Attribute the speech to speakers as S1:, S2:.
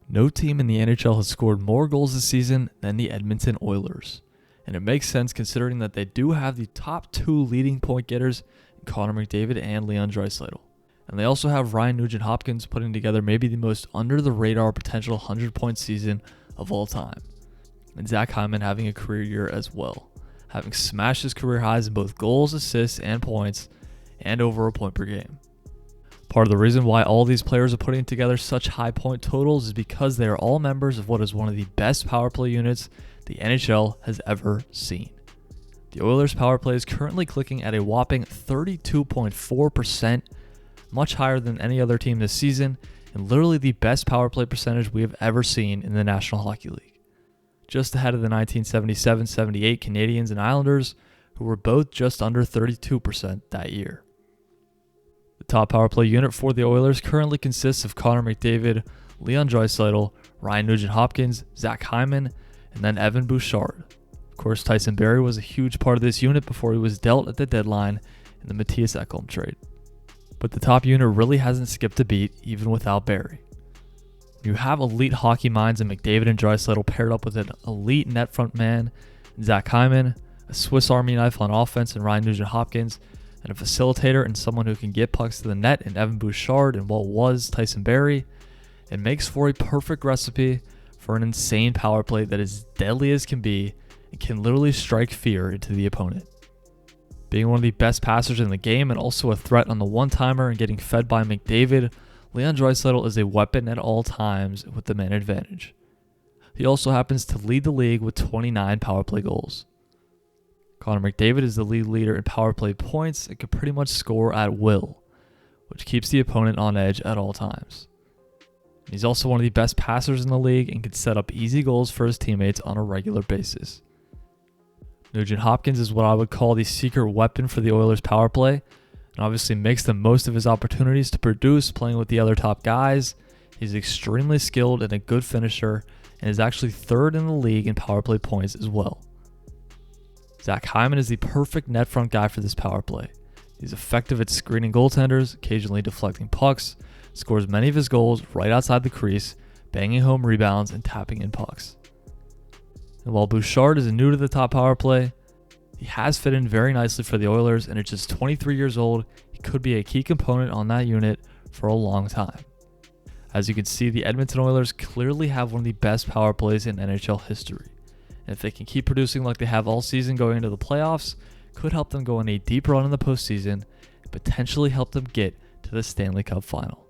S1: No team in the NHL has scored more goals this season than the Edmonton Oilers. And it makes sense considering that they do have the top two leading point getters in Connor McDavid and Leon Draisaitl. And they also have Ryan Nugent-Hopkins putting together maybe the most under-the-radar potential 100-point season of all time. And Zach Hyman having a career year as well, having smashed his career highs in both goals, assists, and points, and over a point per game. Part of the reason why all these players are putting together such high point totals is because they are all members of what is one of the best power play units the NHL has ever seen. The Oilers power play is currently clicking at a whopping 32.4%, much higher than any other team this season, and literally the best power play percentage we have ever seen in the National Hockey League. Just ahead of the 1977-78 Canadiens and Islanders, who were both just under 32% that year. The top power play unit for the Oilers currently consists of Connor McDavid, Leon Draisaitl, Ryan Nugent-Hopkins, Zach Hyman, and then Evan Bouchard. Of course, Tyson Barrie was a huge part of this unit before he was dealt at the deadline in the Mattias Ekholm trade. But the top unit really hasn't skipped a beat, even without Barrie. You have elite hockey minds in McDavid and Draisaitl paired up with an elite net front man in Zach Hyman, a Swiss Army knife on offense in Ryan Nugent-Hopkins, and a facilitator and someone who can get pucks to the net in Evan Bouchard and what was Tyson Barrie. It makes for a perfect recipe for an insane power play that is deadly as can be and can literally strike fear into the opponent. Being one of the best passers in the game and also a threat on the one-timer and getting fed by McDavid, Leon Draisaitl is a weapon at all times with the man advantage. He also happens to lead the league with 29 power play goals. Connor McDavid is the lead leader in power play points and can pretty much score at will, which keeps the opponent on edge at all times. He's also one of the best passers in the league and can set up easy goals for his teammates on a regular basis. Nugent-Hopkins is what I would call the secret weapon for the Oilers power play, and obviously makes the most of his opportunities to produce playing with the other top guys. He's extremely skilled and a good finisher, and is actually third in the league in power play points as well. Zach Hyman is the perfect net front guy for this power play. He's effective at screening goaltenders, occasionally deflecting pucks, scores many of his goals right outside the crease, banging home rebounds, and tapping in pucks. And while Bouchard is new to the top power play, he has fit in very nicely for the Oilers, and at just 23 years old, he could be a key component on that unit for a long time. As you can see, the Edmonton Oilers clearly have one of the best power plays in NHL history. And if they can keep producing like they have all season going into the playoffs, could help them go on a deep run in the postseason and potentially help them get to the Stanley Cup final.